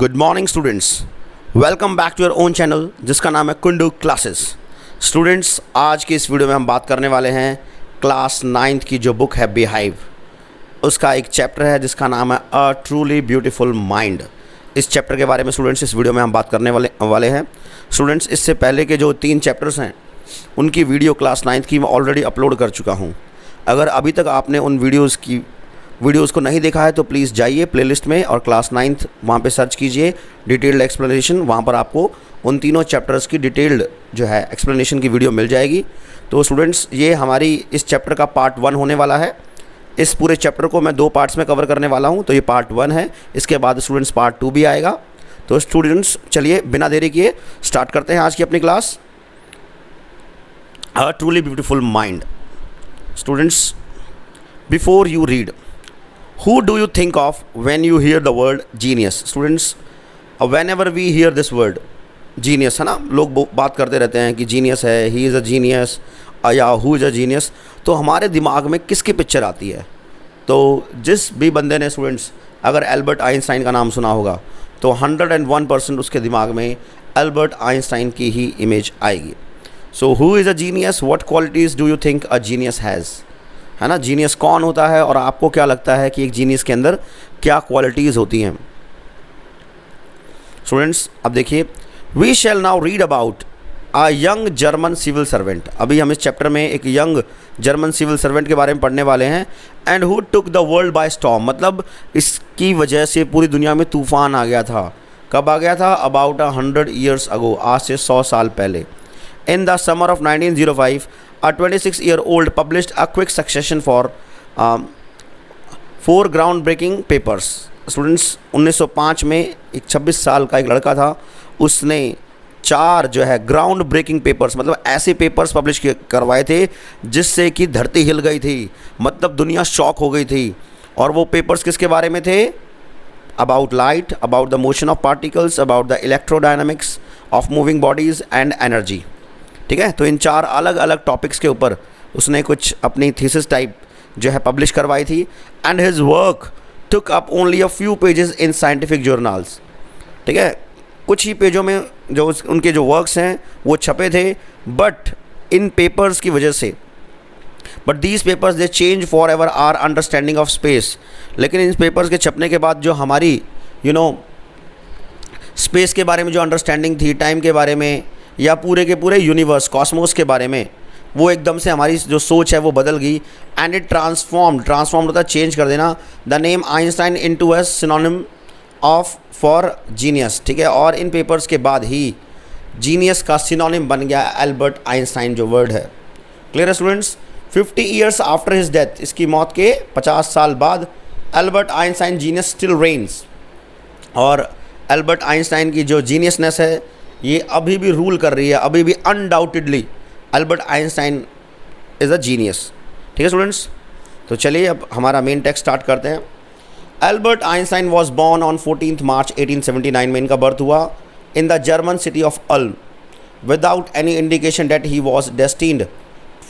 Good morning students, welcome back to your own channel जिसका नाम है कुंडू क्लासेस। स्टूडेंट्स, आज की इस वीडियो में हम बात करने वाले हैं क्लास 9th की जो बुक है बिहाइव, उसका एक चैप्टर है जिसका नाम है अ ट्रूली ब्यूटीफुल माइंड। इस चैप्टर के बारे में स्टूडेंट्स इस वीडियो में हम बात करने वाले हैं। स्टूडेंट्स, इससे पहले के जो 3 चैप्टर्स हैं उनकी वीडियो क्लास 9th की मैं ऑलरेडी अपलोड कर चुका हूँ। अगर अभी तक आपने उन वीडियोज़ को नहीं देखा है तो प्लीज़ जाइए प्लेलिस्ट में और क्लास 9th वहाँ पे सर्च कीजिए डिटेल्ड एक्सप्लेनेशन। वहाँ पर आपको उन तीनों चैप्टर्स की डिटेल्ड जो है एक्सप्लेनेशन की वीडियो मिल जाएगी। तो स्टूडेंट्स, ये हमारी इस चैप्टर का पार्ट 1 होने वाला है। इस पूरे चैप्टर को मैं 2 पार्ट्स में कवर करने वाला हूँ। तो ये पार्ट 1 है, इसके बाद स्टूडेंट्स पार्ट 2 भी आएगा। तो स्टूडेंट्स, चलिए बिना देरी किए स्टार्ट करते हैं आज की अपनी class a truly beautiful mind. Students, before you read, who do you think of when you hear the word genius? Students, whenever we hear this word genius, है ना, लोग बात करते रहते हैं कि जीनियस है, ही इज़ अ जीनियस या हु इज़ अ जीनियस, तो हमारे दिमाग में किसकी पिक्चर आती है? तो जिस भी बंदे ने स्टूडेंट्स अगर एल्बर्ट आइंस्टाइन का नाम सुना होगा तो 101% उसके दिमाग में एल्बर्ट आइंस्टाइन की ही इमेज आएगी। So who is a genius, what qualities do you think a genius has, है ना, जीनियस कौन होता है और आपको क्या लगता है कि एक जीनियस के अंदर क्या क्वालिटीज़ होती हैं? स्टूडेंट्स, अब देखिए, we shall now read about a young German civil servant. अभी हम इस चैप्टर में एक यंग जर्मन सिविल सर्वेंट के बारे में पढ़ने वाले हैं। And who took the world by storm, मतलब इसकी वजह से पूरी दुनिया में तूफान आ गया था। कब आ गया था? अबाउट 100 years ago, आज से 100 साल पहले। In the summer of 1905, a 26-year-old published a quick succession for 4 groundbreaking papers. Students, 1905 में एक 26 साल का एक लड़का था, उसने 4 जो है ग्राउंड ब्रेकिंग पेपर्स, मतलब ऐसे पेपर्स पब्लिश करवाए थे जिससे कि धरती हिल गई थी, मतलब दुनिया शॉक हो गई थी। और वो पेपर्स किसके बारे में थे? About light, about the motion of particles, about the electrodynamics of moving bodies and energy. ठीक है, तो इन 4 अलग अलग टॉपिक्स के ऊपर उसने कुछ अपनी थीसिस टाइप जो है पब्लिश करवाई थी। And his work took up only a few pages in scientific journals. ठीक है, कुछ ही पेजों में जो उनके जो वर्क्स हैं वो छपे थे, बट इन पेपर्स की वजह से, but these papers they change forever our understanding of space. लेकिन इन पेपर्स के छपने के बाद जो हमारी स्पेस के बारे में जो अंडरस्टैंडिंग थी, टाइम के बारे में या पूरे के पूरे यूनिवर्स कॉस्मोस के बारे में, वो एकदम से हमारी जो सोच है वो बदल गई। एंड इट ट्रांसफॉर्म होता है चेंज कर देना the name Einstein into a synonym of for genius. ठीक है, और इन पेपर्स के बाद ही जीनियस का सिनोनिम बन गया एल्बर्ट आइंस्टाइन जो वर्ड है। क्लियर है students? 50 years after his death, इसकी मौत के 50 साल बाद Albert Einstein genius still reigns. और एल्बर्ट आइंस्टाइन की जो जीनियसनेस है ये अभी भी रूल कर रही है, अभी भी undoubtedly Albert Einstein is a genius. ठीक है स्टूडेंट्स, तो चलिए अब हमारा मेन टेक्स्ट स्टार्ट करते हैं। Albert Einstein was born on 14 March 1879 में इनका बर्थ हुआ in the German city of Ulm without any indication that he was destined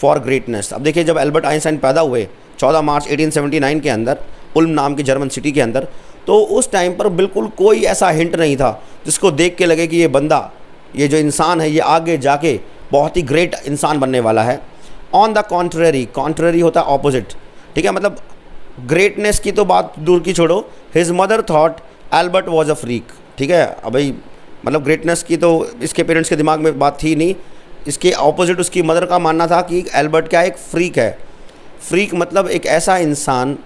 for greatness. अब देखिए, जब एल्बर्ट आइंस्टाइन पैदा हुए 14 मार्च 1879 के अंदर उल्म नाम की जर्मन सिटी के अंदर, तो उस टाइम पर बिल्कुल कोई ऐसा हिंट नहीं था जिसको देख के लगे कि ये बंदा, ये जो इंसान है, ये आगे जाके बहुत ही ग्रेट इंसान बनने वाला है। ऑन द कॉन्ट्ररी होता है ऑपोजिट। ठीक है, मतलब ग्रेटनेस की तो बात दूर की छोड़ो, his mother thought Albert was a freak. ठीक है, अब भाई मतलब ग्रेटनेस की तो इसके पेरेंट्स के दिमाग में बात थी नहीं, इसके ऑपोजिट उसकी मदर का मानना था कि एल्बर्ट क्या एक फ्रीक है। फ्रीक मतलब एक ऐसा इंसान,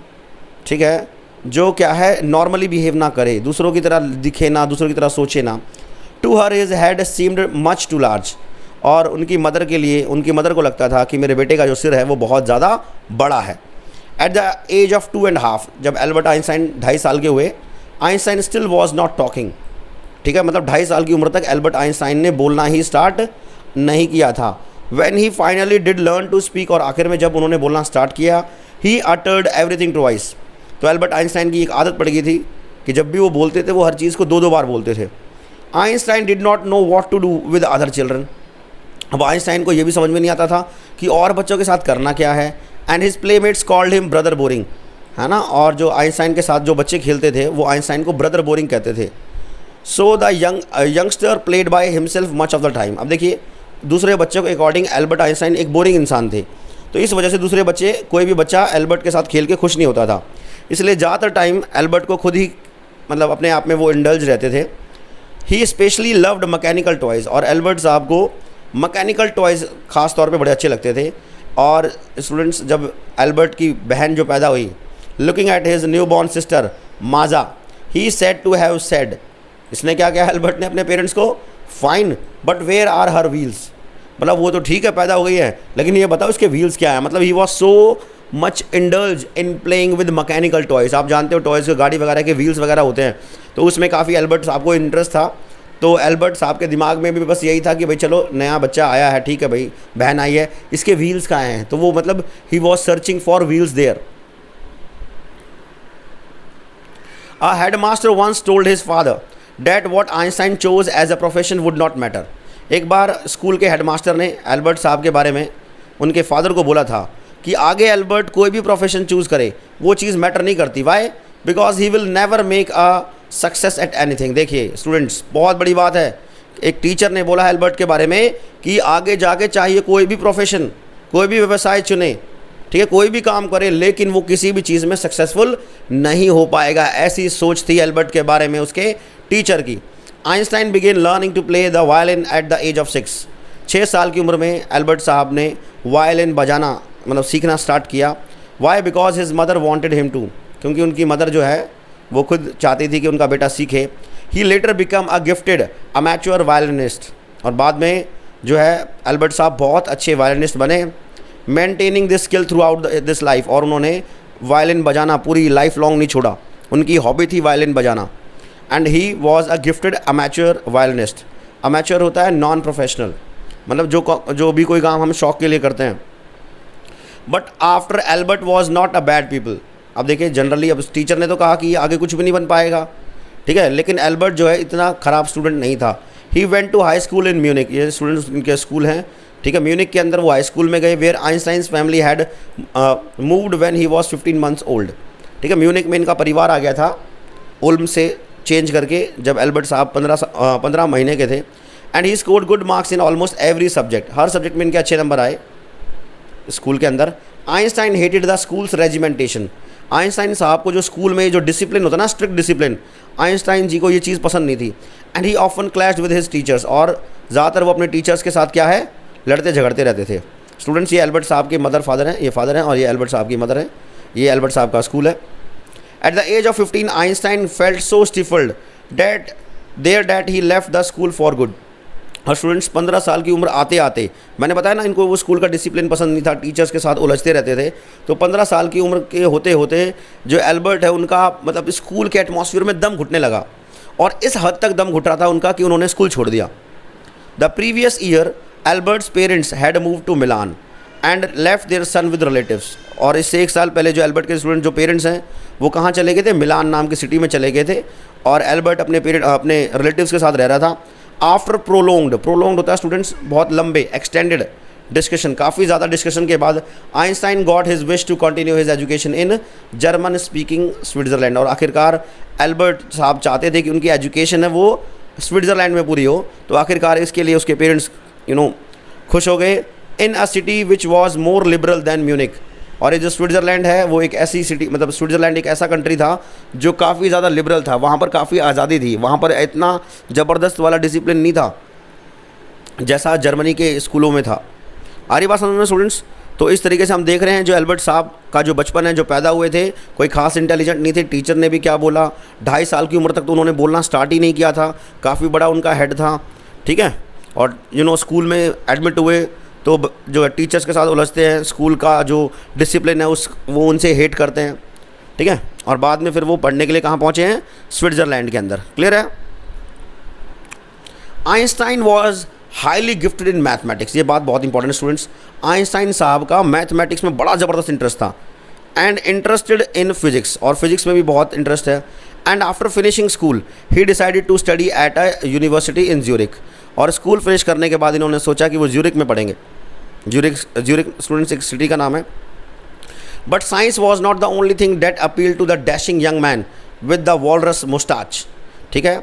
ठीक है, जो क्या है नॉर्मली बिहेव ना करे, दूसरों की तरह दिखे ना, दूसरों की तरह सोचे ना। To her his head seemed much too large, और उनकी मदर को लगता था कि मेरे बेटे का जो सिर है वो बहुत ज़्यादा बड़ा है। एट द एज ऑफ 2.5, जब एल्बर्ट आइंस्टाइन 2.5 साल के हुए, Einstein still was not talking. ठीक है, मतलब 2.5 साल की उम्र तक एल्बर्ट आइंस्टाइन ने बोलना ही स्टार्ट नहीं किया था। When he finally did learn to speak, और आखिर में जब उन्होंने बोलना स्टार्ट किया, ही अटर्ड एवरीथिंग ट्वाइस। तो एल्बर्ट आइंस्टाइन की एक आदत पड़ गई थी कि जब भी वो बोलते थे वो हर चीज़ को 2-2 बार बोलते थे। Einstein did not know what to do with other children. अब आइंस्टाइन को ये भी समझ में नहीं आता था कि और बच्चों के साथ करना क्या है। And his playmates called him brother boring, है ना, और जो आइंस्टाइन के साथ जो बच्चे खेलते थे वो आइंस्टाइन को ब्रदर बोरिंग कहते थे। So the youngster played by himself much of the time. अब देखिए, दूसरे बच्चों के अकॉर्डिंग एल्बर्ट आइंस्टाइन एक बोरिंग इंसान थे, तो इस वजह से दूसरे बच्चे, कोई भी बच्चा एल्बर्ट के साथ खेल के खुश नहीं होता था, इसलिए ज़्यादातर टाइम एल्बर्ट को खुद ही मतलब अपने आप में वो इंडल्ज रहते थे। ही स्पेशली लव्ड मैकेनिकल टॉयज़, और एल्बर्ट साहब को मैकेनिकल टॉयज़ ख़ास तौर पे बड़े अच्छे लगते थे। और स्टूडेंट्स, जब एल्बर्ट की बहन जो पैदा हुई, looking at his new born sister Maja, he said to have said, इसने क्या किया एल्बर्ट ने अपने पेरेंट्स को, fine but where are her wheels, मतलब वो तो ठीक है पैदा हो गई है, लेकिन ये बताओ इसके व्हील्स क्या है। मतलब he was so much indulge in playing with mechanical toys. आप जानते हो टॉयज़ के गाड़ी वगैरह के व्हील्स वगैरह होते हैं, तो उसमें काफ़ी एल्बर्ट साहब को इंटरेस्ट था। तो एल्बर्ट साहब के दिमाग में भी बस यही था कि भाई चलो नया बच्चा आया है, ठीक है भाई, बहन आई है, इसके व्हील्स कहाँ हैं, तो वो मतलब he was searching for wheels there. A headmaster once told his father that what Einstein chose as a profession would not matter. एक बार स्कूल के हेडमास्टर ने एल्बर्ट साहब के बारे में उनके फादर को बोला था कि आगे एल्बर्ट कोई भी प्रोफेशन चूज़ करे वो चीज़ मैटर नहीं करती। Why? Because he will never make a success at anything. देखिए स्टूडेंट्स, बहुत बड़ी बात है, एक टीचर ने बोला एल्बर्ट के बारे में कि आगे जाके चाहिए कोई भी प्रोफेशन, कोई भी व्यवसाय चुने, ठीक है, कोई भी काम करे, लेकिन वो किसी भी चीज़ में सक्सेसफुल नहीं हो पाएगा। ऐसी सोच थी एल्बर्ट के बारे में उसके टीचर की। Einstein began learning to play the violin at the age of 6। 6 साल की उम्र में एल्बर्ट साहब ने वायलिन बजाना मतलब सीखना स्टार्ट किया। Why? Because his mother wanted him to, क्योंकि उनकी मदर जो है वो खुद चाहती थी कि उनका बेटा सीखे। He later become a gifted amateur violinist, और बाद में जो है एल्बर्ट साहब बहुत अच्छे वायलिनिस्ट बने। Maintaining this skill through out this life, और उन्होंने वायलिन बजाना पूरी लाइफ लॉन्ग नहीं छोड़ा, उनकी हॉबी थी वायलिन बजाना। And he was a gifted amateur violinist. Amateur होता है नॉन प्रोफेशनल, मतलब जो भी कोई काम हम शौक के लिए करते हैं। But after Albert was not a bad people. अब देखिए जनरली, अब टीचर ने तो कहा कि आगे कुछ भी नहीं बन पाएगा, ठीक है, लेकिन एल्बर्ट जो है इतना ख़राब स्टूडेंट नहीं था। He went to high school in Munich, ये स्टूडेंट्स इनके स्कूल हैं, ठीक है, म्यूनिक के अंदर वो हाई स्कूल में गए। Where Einstein's family had moved when he was 15 months old, ठीक है, म्यूनिक में इनका परिवार आ गया था उल्म से चेंज करके जब एल्बर्ट साहब 15 महीने के थे। And he scored good marks in almost every subject, her subject में इनके अच्छे नंबर आए स्कूल के अंदर। Einstein hated the schools regimentation. Einstein साहब को जो स्कूल में जो डिसिप्लिन होता है ना, स्ट्रिक्ट डिसिप्लिन, आइंस्टाइन जी को ये चीज़ पसंद नहीं थी। And he often clashed with his teachers, और ज़्यादातर वो अपने टीचर्स के साथ क्या है, लड़ते झगड़ते रहते थे। स्टूडेंट्स, ये एल्बर्ट साहब के फादर हैं, ये फादर हैं, और ये एल्बर्ट साहब की मदर है। ये एल्बर्ट साहब का स्कूल है। At the age of 15 Einstein felt so stifled that he left the school for good. और स्टूडेंट्स 15 साल की उम्र आते आते, मैंने बताया ना इनको वो स्कूल का डिसिप्लिन पसंद नहीं था, टीचर्स के साथ उलझते रहते थे, तो 15 साल की उम्र के होते होते जो एल्बर्ट है उनका मतलब स्कूल के एटमॉस्फेयर में दम घुटने लगा, और इस हद तक दम घुट रहा था उनका कि उन्होंने स्कूल छोड़ दिया। The previous year Albert's parents had move to Milan and left their son with relatives. और इससे 1 साल पहले जो एल्बर्ट के स्टूडेंट जो पेरेंट्स हैं वो कहाँ चले गए थे, मिलान नाम की सिटी में चले गए थे, और एल्बर्ट अपने रिलेटिव्स के साथ रह रहा था। आफ्टर प्रोलोंग्ड होता है स्टूडेंट्स बहुत लंबे एक्सटेंडेड डिस्कशन, काफ़ी ज़्यादा डिस्कशन के बाद Einstein got his wish to continue his education in German speaking Switzerland. और आखिरकार एल्बर्ट साहब चाहते थे कि उनकी एजुकेशन है वो स्विट्ज़रलैंड में पूरी हो, तो आखिरकार इसके लिए उसके पेरेंट्स खुश हो गए। In a city which was more liberal than Munich. और ये जो स्विट्ज़रलैंड है वो एक ऐसी सिटी, मतलब स्विट्ज़रलैंड एक ऐसा कंट्री था जो काफ़ी ज़्यादा लिबरल था, वहाँ पर काफ़ी आज़ादी थी, वहाँ पर इतना ज़बरदस्त वाला डिसिप्लिन नहीं था जैसा जर्मनी के स्कूलों में था। आ रही बात समझ में स्टूडेंट्स? तो इस तरीके से हम देख रहे हैं जो एल्बर्ट साहब का जो बचपन है, जो पैदा हुए थे, कोई खास इंटेलिजेंट नहीं थे। टीचर ने भी क्या बोला, 2.5 साल की उम्र तक तो उन्होंने बोलना स्टार्ट ही नहीं किया था, काफ़ी बड़ा उनका हेड था, ठीक है। और स्कूल में एडमिट हुए तो जो है टीचर्स के साथ उलझते हैं, स्कूल का जो डिसिप्लिन है वो उनसे हेट करते हैं, ठीक है। और बाद में फिर वो पढ़ने के लिए कहाँ पहुँचे हैं, स्विट्ज़रलैंड के अंदर। क्लियर है? Einstein was highly gifted in mathematics. ये बात बहुत इंपॉर्टेंट है स्टूडेंट्स। आइंस्टाइन साहब का मैथमेटिक्स में बड़ा ज़बरदस्त इंटरेस्ट था, एंड इंटरेस्टेड इन फिजिक्स, और फिजिक्स में भी बहुत इंटरेस्ट है। And after finishing school he decided to study at a university in Zurich. और स्कूल फिनिश करने के बाद इन्होंने सोचा कि वो ज्यूरिक में पढ़ेंगे। ज्यूरिक स्टूडेंट्स एक सिटी का नाम है। But science was not the only thing that appeal to the dashing young man with the walrus moustache, ठीक है।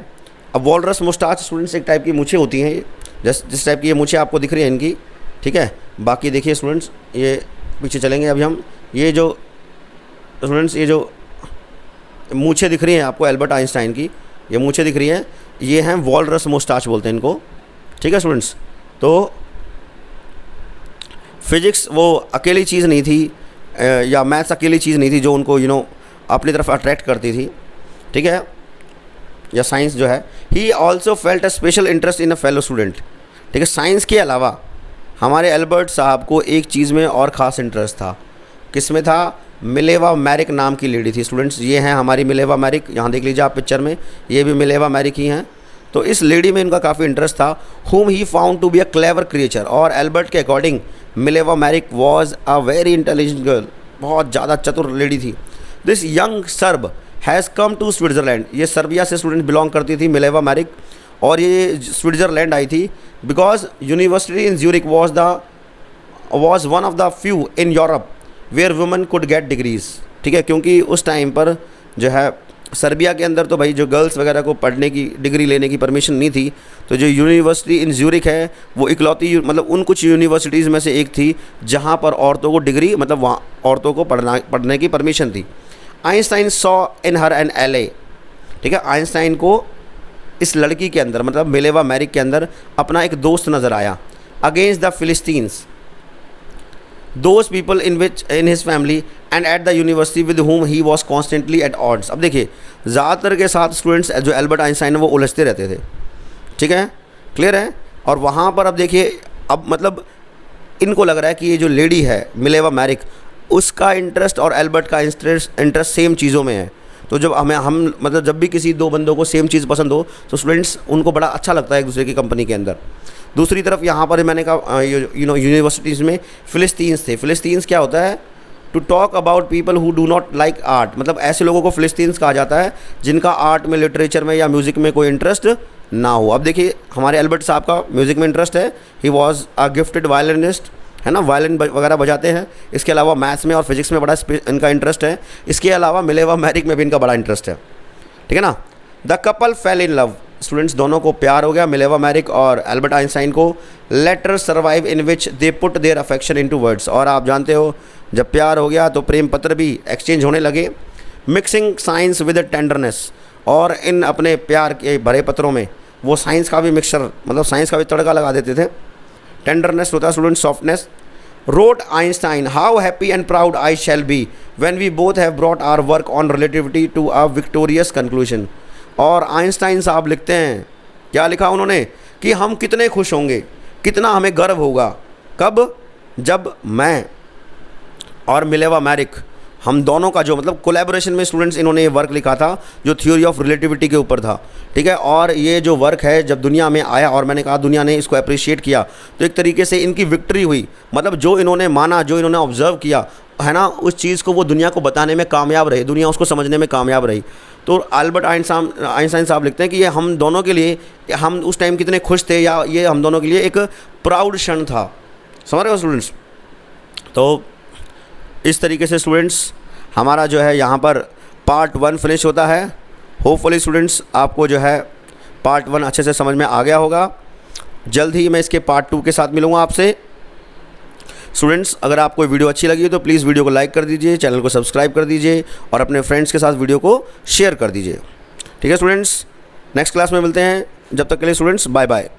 अब वॉलरस मुस्टाच स्टूडेंट्स एक टाइप की मूछें होती हैं, जिस टाइप की ये मूछें आपको दिख रही हैं इनकी, ठीक है। बाकी देखिए स्टूडेंट्स, ये पीछे चलेंगे अभी हम, ये जो स्टूडेंट्स ये जो मूछें दिख रही हैं आपको एल्बर्ट आइंस्टाइन की, ये मूछें दिख रही हैं, ये हैं वॉलरस मुस्टाच बोलते हैं इनको, ठीक है स्टूडेंट्स। तो फिजिक्स वो अकेली चीज़ नहीं थी, या मैथ्स अकेली चीज़ नहीं थी जो उनको अपनी तरफ अट्रैक्ट करती थी, ठीक है, या साइंस जो है। He also felt a special interest in a fellow student, ठीक है। साइंस के अलावा हमारे एल्बर्ट साहब को एक चीज़ में और ख़ास इंटरेस्ट था, किस में था? मिलेवा मैरिक नाम की लेडी थी स्टूडेंट्स, ये हैं हमारी मिलेवा मैरिक, यहाँ देख लीजिए आप पिक्चर में, ये भी मिलेवा मैरिक ही हैं। तो इस लेडी में इनका काफ़ी इंटरेस्ट था, whom he found to be a clever creature। और एल्बर्ट के according Mileva Maric was a very intelligent girl, बहुत ज़्यादा चतुर लेडी थी। This young Serb has come to Switzerland, ये सर्बिया से स्टूडेंट बिलोंग करती थी मिलेवा मैरिक, और ये स्विट्ज़रलैंड आई थी because university in Zurich was one of the few in Europe where women could get degrees, ठीक है। क्योंकि उस टाइम पर जो है सर्बिया के अंदर तो भाई जो गर्ल्स वगैरह को पढ़ने की डिग्री लेने की परमिशन नहीं थी, तो जो यूनिवर्सिटी इन ज्यूरिक है वो इकलौती मतलब उन कुछ यूनिवर्सिटीज़ में से एक थी जहाँ पर औरतों को डिग्री मतलब वहाँ औरतों को पढ़ने की परमिशन थी। Einstein saw in her an ally, ठीक है, आइंस्टाइन को इस लड़की के अंदर मतलब मिलेवा मैरिक के अंदर अपना एक दोस्त नज़र आया। Against the Philistines those people in his family and at the university with whom he was constantly at odds. अब देखिए ज़्यादातर के साथ स्टूडेंट्स जो एल्बर्ट आइंस्टाइन है वो उलझते रहते थे, ठीक है, क्लियर है। और वहाँ पर अब देखिए अब मतलब इनको लग रहा है कि ये जो लेडी है मिलेवा मैरिक, उसका इंटरेस्ट और एल्बर्ट का इंटरेस्ट सेम चीज़ों में है। तो जब हम मतलब जब भी किसी दो बंदों को सेम चीज़ पसंद हो तो स्टूडेंट्स उनको बड़ा अच्छा लगता है एक दूसरे की कंपनी के अंदर। दूसरी तरफ यहाँ पर मैंने कहा यूनिवर्सिटीज़ में फ़िलिस्तीन्स थे। फ़िलिस्तीन्स क्या होता है? To talk about people who do not like art, मतलब ऐसे लोगों को फ़िलिस्तीन्स कहा जाता है जिनका आर्ट में, लिटरेचर में या म्यूज़िक में कोई इंटरेस्ट ना हो। अब देखिए हमारे एल्बर्ट साहब का म्यूज़िक में इंटरेस्ट है, he was a gifted violinist, है ना, वायलिन वगैरह बजाते हैं। इसके अलावा मैथ्स में और फिजिक्स में बड़ा इनका इंटरेस्ट है। इसके अलावा मिलेवा मैरिक में भी इनका बड़ा इंटरेस्ट है, ठीक है ना। The couple fell in love, students दोनों को प्यार हो गया, मिलेवा मैरिक और एल्बर्ट आइंस्टाइन को। Letter survive in which they put their affection into words, और आप जानते हो जब प्यार हो गया तो प्रेम पत्र भी एक्सचेंज होने लगे। मिक्सिंग साइंस विद टेंडरनेस, और इन अपने प्यार के भरे पत्रों में वो साइंस का भी मिक्सचर मतलब साइंस का भी तड़का लगा देते थे। टेंडरनेस होता है student softness. Wrote Einstein, how happy and proud I shall be when we both have brought our work on relativity to a victorious conclusion. और आइंस्टाइन साहब लिखते हैं, क्या लिखा उन्होंने, कि हम कितने खुश होंगे, कितना हमें गर्व होगा, कब? जब मैं और मिलेवा मैरिक हम दोनों का जो मतलब कोलैबोरेशन में स्टूडेंट्स इन्होंने ये वर्क लिखा था जो थ्योरी ऑफ रिलेटिविटी के ऊपर था, ठीक है। और ये जो वर्क है जब दुनिया में आया और मैंने कहा दुनिया ने इसको अप्रिशिएट किया तो एक तरीके से इनकी विक्ट्री हुई, मतलब जो इन्होंने माना, जो इन्होंने ऑब्जर्व किया है ना, उस चीज़ को वो दुनिया को बताने में कामयाब रही, दुनिया उसको समझने में कामयाब रही। तो एल्बर्ट आइंस्टाइन साहब लिखते हैं कि ये हम दोनों के लिए, हम उस टाइम कितने खुश थे, या ये हम दोनों के लिए एक प्राउड क्षण था। समझ रहे हो स्टूडेंट्स? तो इस तरीके से स्टूडेंट्स हमारा जो है यहाँ पर पार्ट 1 फिनिश होता है। होपफुली स्टूडेंट्स आपको जो है पार्ट 1 अच्छे से समझ में आ गया होगा। जल्द ही मैं इसके पार्ट 2 के साथ मिलूँगा आपसे। स्टूडेंट्स अगर आपको वीडियो अच्छी लगी तो प्लीज़ वीडियो को लाइक कर दीजिए, चैनल को सब्सक्राइब कर दीजिए और अपने फ्रेंड्स के साथ वीडियो को शेयर कर दीजिए। ठीक है स्टूडेंट्स, नेक्स्ट क्लास में मिलते हैं। जब तक के लिए स्टूडेंट्स बाय बाय।